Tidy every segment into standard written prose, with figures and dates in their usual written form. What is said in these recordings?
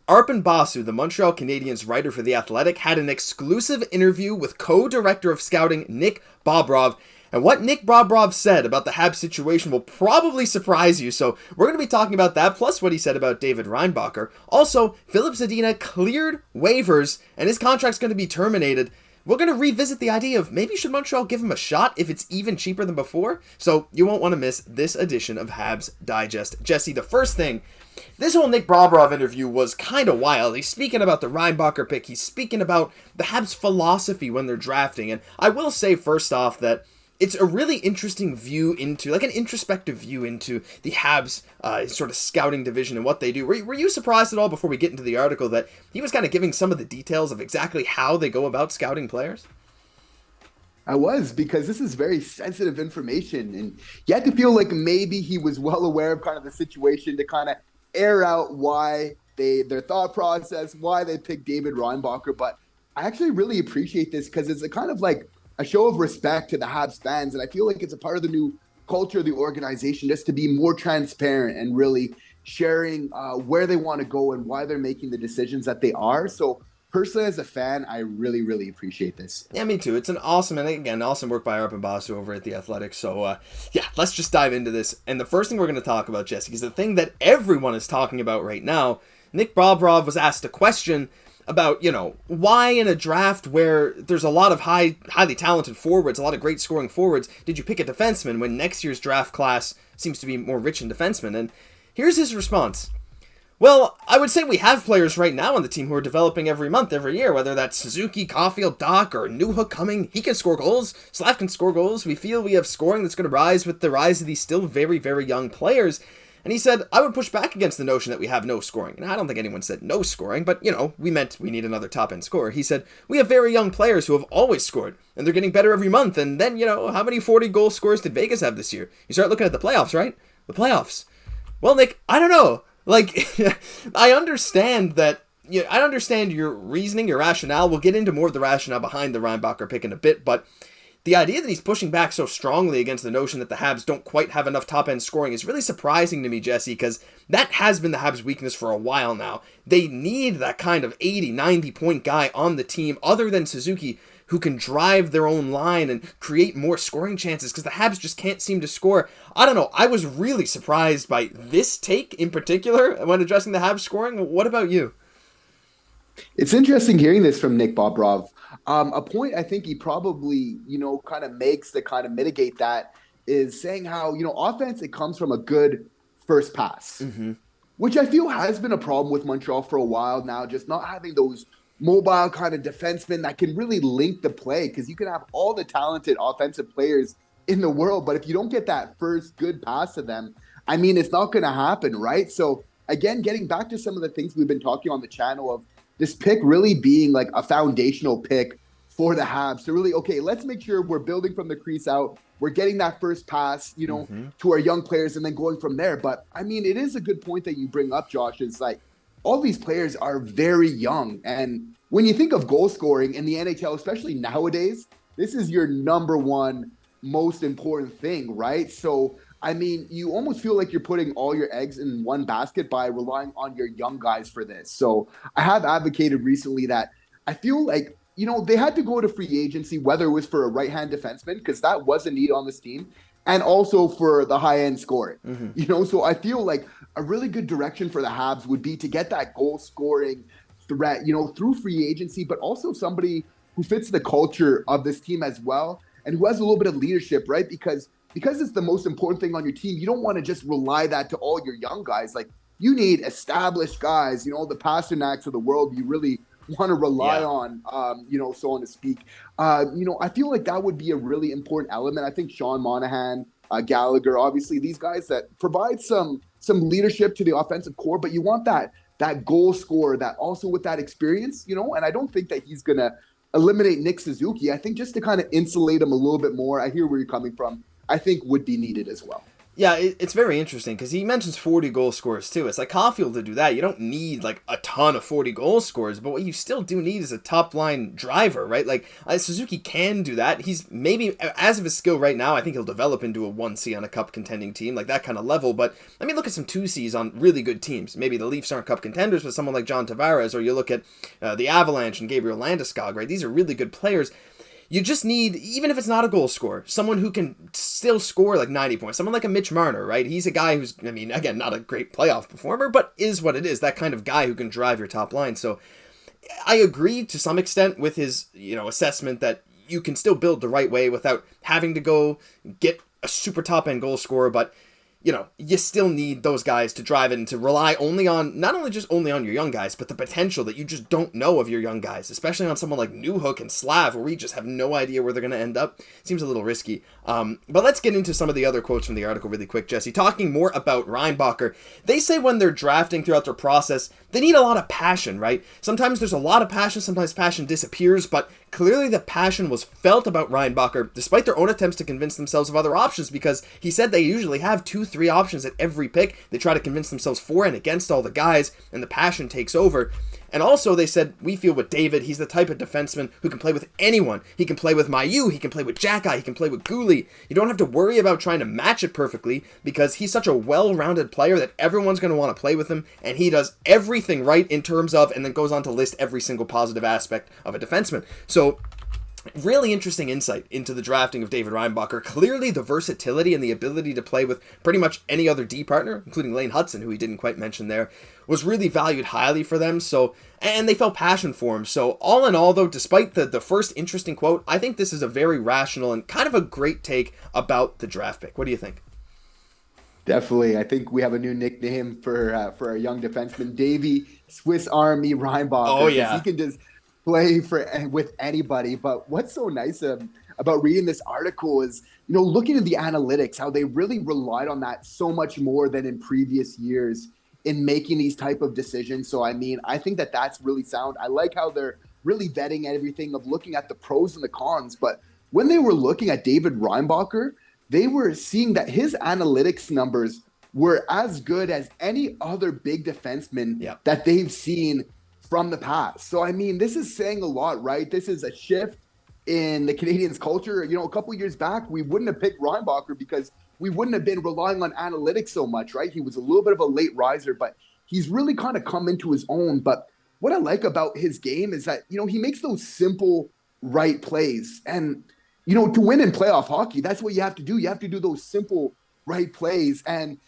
Arpen Basu, the Montreal Canadiens writer for The Athletic, had an exclusive interview with co-director of scouting Nick Bobrov. And what Nick Bobrov said about the Habs situation will probably surprise you, so we're going to be talking about that, plus what he said about David Reinbacher. Also, Filip Zadina cleared waivers, and his contract's going to be terminated. We're going to revisit the idea of maybe should Montreal give him a shot if it's even cheaper than before? So you won't want to miss this edition of Habs Digest. Jesse, the first thing, this whole Nick Bobrov interview was kind of wild. He's speaking about the Reinbacher pick. He's speaking about the Habs' philosophy when they're drafting. And I will say first off that it's a really interesting view into, like an introspective view into the Habs sort of scouting division and what they do. Were you surprised at all before we get into the article that he was kind of giving some of the details of exactly how they go about scouting players? I was, because this is very sensitive information, and you had to feel like maybe he was well aware of kind of the situation to kind of air out why their thought process, why they picked David Reinbacher. But I actually really appreciate this because it's a kind of like a show of respect to the Habs fans, and I feel like it's a part of the new culture of the organization just to be more transparent and really sharing where they want to go and why they're making the decisions that they are. So personally, as a fan, I really, really appreciate this. Yeah, me too. It's an awesome, and again, awesome work by Arpen Basu over at The Athletic. So, yeah, let's just dive into this. And the first thing we're going to talk about, Jesse, is the thing that everyone is talking about right now. Nick Bobrov was asked a question about, why in a draft where there's a lot of highly talented forwards, a lot of great scoring forwards, did you pick a defenseman when next year's draft class seems to be more rich in defensemen? And here's his response. Well, I would say we have players right now on the team who are developing every month, every year, whether that's Suzuki, Caufield, Dach, or Newhook coming. He can score goals. Slav can score goals. We feel we have scoring that's going to rise with the rise of these still very, very young players. And he said, I would push back against the notion that we have no scoring. And I don't think anyone said no scoring, but, we meant we need another top-end scorer. He said, we have very young players who have always scored, and they're getting better every month. And then, how many 40-goal scorers did Vegas have this year? You start looking at the playoffs, right? The playoffs. Well, Nick, I don't know. I understand that. I understand your reasoning, your rationale. We'll get into more of the rationale behind the Reinbacher pick in a bit, but the idea that he's pushing back so strongly against the notion that the Habs don't quite have enough top-end scoring is really surprising to me, Jesse, because that has been the Habs' weakness for a while now. They need that kind of 80, 90-point guy on the team, other than Suzuki, who can drive their own line and create more scoring chances, because the Habs just can't seem to score. I don't know. I was really surprised by this take in particular when addressing the Habs scoring. What about you? It's interesting hearing this from Nick Bobrov. A point I think he probably, kind of makes to kind of mitigate that is saying how, offense, it comes from a good first pass, which I feel has been a problem with Montreal for a while now, just not having those mobile kind of defensemen that can really link the play, because you can have all the talented offensive players in the world, but if you don't get that first good pass to them, I mean, it's not going to happen, right? So again, getting back to some of the things we've been talking on the channel of this pick really being like a foundational pick for the Habs to really, okay, let's make sure we're building from the crease out. We're getting that first pass, to our young players and then going from there. But I mean, it is a good point that you bring up, Josh. It's like all these players are very young. And when you think of goal scoring in the NHL, especially nowadays, this is your number one most important thing, right? So I mean, you almost feel like you're putting all your eggs in one basket by relying on your young guys for this. So I have advocated recently that I feel like, they had to go to free agency, whether it was for a right-hand defenseman, because that was a need on this team, and also for the high-end scoring. So I feel like a really good direction for the Habs would be to get that goal-scoring threat, through free agency, but also somebody who fits the culture of this team as well, and who has a little bit of leadership, right? Because it's the most important thing on your team, you don't want to just rely that to all your young guys. Like, you need established guys, the Pasternaks of the world you really want to rely on, so on to speak. I feel like that would be a really important element. I think Sean Monahan, Gallagher, obviously these guys that provide some leadership to the offensive core, but you want that goal scorer that also with that experience, and I don't think that he's going to eliminate Nick Suzuki. I think just to kind of insulate him a little bit more, I hear where you're coming from, I think would be needed as well. Yeah, it's very interesting because he mentions 40 goal scorers too. It's like Caufield to do that. You don't need like a ton of 40 goal scorers, but what you still do need is a top line driver, right? Like Suzuki can do that. He's maybe, as of his skill right now, I think he'll develop into a 1C on a cup contending team, like that kind of level. But I mean, look at some 2Cs on really good teams. Maybe the Leafs aren't cup contenders, but someone like John Tavares, or you look at the Avalanche and Gabriel Landeskog, right? These are really good players. You just need, even if it's not a goal scorer, someone who can still score like 90 points. Someone like a Mitch Marner, right? He's a guy who's, I mean, again, not a great playoff performer, but is what it is. That kind of guy who can drive your top line. So I agree to some extent with his, assessment that you can still build the right way without having to go get a super top end goal scorer, but you still need those guys to drive it and to rely only on, not only just only on your young guys, but the potential that you just don't know of your young guys, especially on someone like Newhook and Slav, where we just have no idea where they're going to end up. Seems a little risky. But let's get into some of the other quotes from the article really quick, Jesse. Talking more about Reinbacher, they say when they're drafting throughout their process, they need a lot of passion, right? Sometimes there's a lot of passion, sometimes passion disappears, but clearly the passion was felt about Reinbacher, despite their own attempts to convince themselves of other options, because he said they usually have 2-3 options at every pick. They try to convince themselves for and against all the guys, and the passion takes over. And also they said, we feel with David, he's the type of defenseman who can play with anyone. He can play with Mailloux, he can play with Xhekaj, he can play with Guhle. You don't have to worry about trying to match it perfectly because he's such a well-rounded player that everyone's going to want to play with him, and he does everything right in terms of, and then goes on to list every single positive aspect of a defenseman. So really interesting insight into the drafting of David Reinbacher. Clearly the versatility and the ability to play with pretty much any other D partner, including Lane Hutson, who he didn't quite mention there, was really valued highly for them. So, and they felt passion for him. So all in all, though, despite the first interesting quote, I think this is a very rational and kind of a great take about the draft pick. What do you think? Definitely. I think we have a new nickname for a young defenseman, Davey Swiss Army Reinbacher. Oh, yeah. He can just play with anybody. But what's so nice about reading this article is, looking at the analytics, how they really relied on that so much more than in previous years in making these type of decisions. So, I mean, I think that that's really sound. I like how they're really vetting everything of looking at the pros and the cons. But when they were looking at David Reinbacher, they were seeing that his analytics numbers were as good as any other big defenseman that they've seen from the past. So, I mean, this is saying a lot, right? This is a shift in the Canadiens culture. A couple of years back, we wouldn't have picked Reinbacher because we wouldn't have been relying on analytics so much, right? He was a little bit of a late riser, but he's really kind of come into his own. But what I like about his game is that, he makes those simple right plays. And, to win in playoff hockey, that's what you have to do. You have to do those simple right plays. And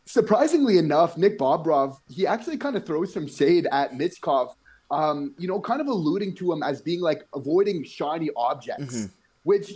surprisingly enough, Nick Bobrov, he actually kind of throws some shade at Michkov, kind of alluding to him as being like avoiding shiny objects, which,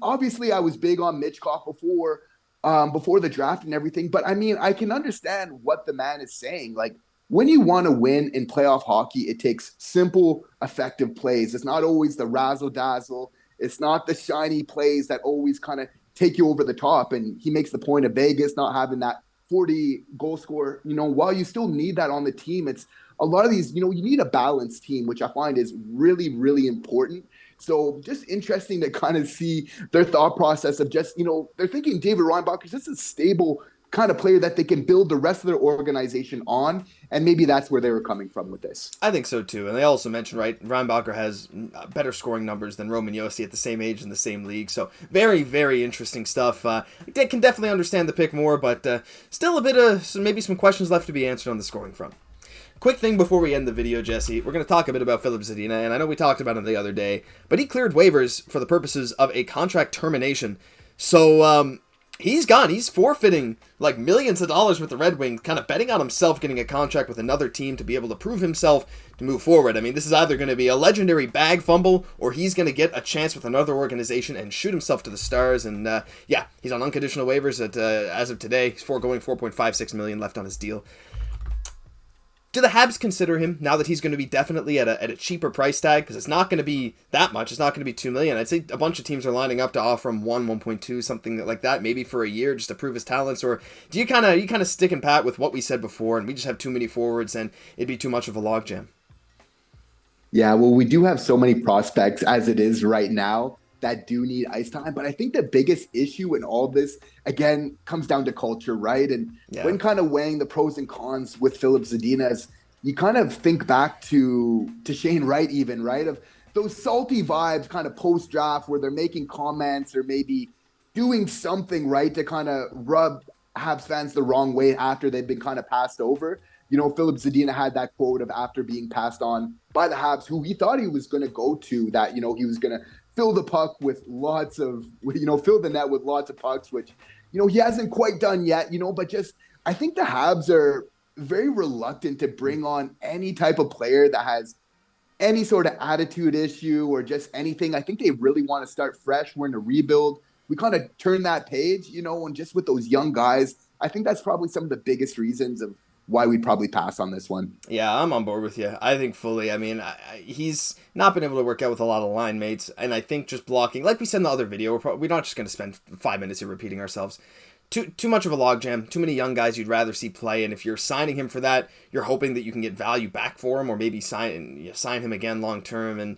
obviously I was big on Michkov before the draft and everything. But I mean, I can understand what the man is saying. Like, when you want to win in playoff hockey, it takes simple, effective plays. It's not always the razzle dazzle. It's not the shiny plays that always kind of take you over the top. And he makes the point of Vegas not having that 40 goal scorer. While you still need that on the team, it's a lot of these, you need a balanced team, which I find is really, really important. So just interesting to kind of see their thought process of just, they're thinking David Reinbacher is just a stable kind of player that they can build the rest of their organization on. And maybe that's where they were coming from with this. I think so too. And they also mentioned, right, Reinbacher has better scoring numbers than Roman Josi at the same age in the same league. So very, very interesting stuff. They can definitely understand the pick more, but still a bit of maybe some questions left to be answered on the scoring front. Quick thing before we end the video, Jesse. We're going to talk a bit about Filip Zadina, and I know we talked about him the other day, but he cleared waivers for the purposes of a contract termination. So, he's gone. He's forfeiting like millions of dollars with the Red Wings, kind of betting on himself getting a contract with another team to be able to prove himself to move forward. I mean, this is either going to be a legendary bag fumble or he's going to get a chance with another organization and shoot himself to the stars. And he's on unconditional waivers as of today. He's foregoing $4.56 million left on his deal. Do the Habs consider him now that he's going to be definitely at a cheaper price tag? Because it's not going to be that much. It's not going to be $2 million. I'd say a bunch of teams are lining up to offer him 1.2, something like that, maybe for a year just to prove his talents. Or do you kind of stick and pat with what we said before, and we just have too many forwards and it'd be too much of a logjam? Yeah, well, we do have so many prospects as it is right now. that do need ice time. But I think the biggest issue in all this, again, comes down to culture, right? And when kind of weighing the pros and cons with Filip Zadina, you kind of think back to Shane Wright even, right? Of those salty vibes kind of post-draft where they're making comments or maybe doing something, right, to kind of rub Habs fans the wrong way after they've been kind of passed over. Filip Zadina had that quote of after being passed on by the Habs, who he thought he was going to go to, that, he was going to fill the puck with lots of, fill the net with lots of pucks, which, he hasn't quite done yet, but just, I think the Habs are very reluctant to bring on any type of player that has any sort of attitude issue or just anything. I think they really want to start fresh. We're in a rebuild. We kind of turn that page, and just with those young guys, I think that's probably some of the biggest reasons of why we'd probably pass on this one. Yeah, I'm on board with you. I think fully. I mean, he's not been able to work out with a lot of line mates, and I think just blocking, like we said in the other video, we're not just going to spend 5 minutes here repeating ourselves. Too much of a logjam, too many young guys you'd rather see play, and if you're signing him for that, you're hoping that you can get value back for him, or maybe sign him again long term. And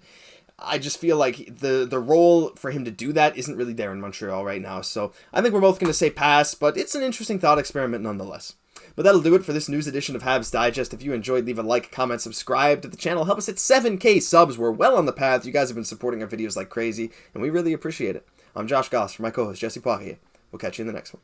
I just feel like the role for him to do that isn't really there in Montreal right now. So I think we're both going to say pass, but it's an interesting thought experiment nonetheless. But that'll do it for this news edition of Habs Digest. If you enjoyed, leave a like, comment, subscribe to the channel. Help us hit 7K subs. We're well on the path. You guys have been supporting our videos like crazy, and we really appreciate it. I'm Josh Gosse for my co-host Jesse Poirier. We'll catch you in the next one.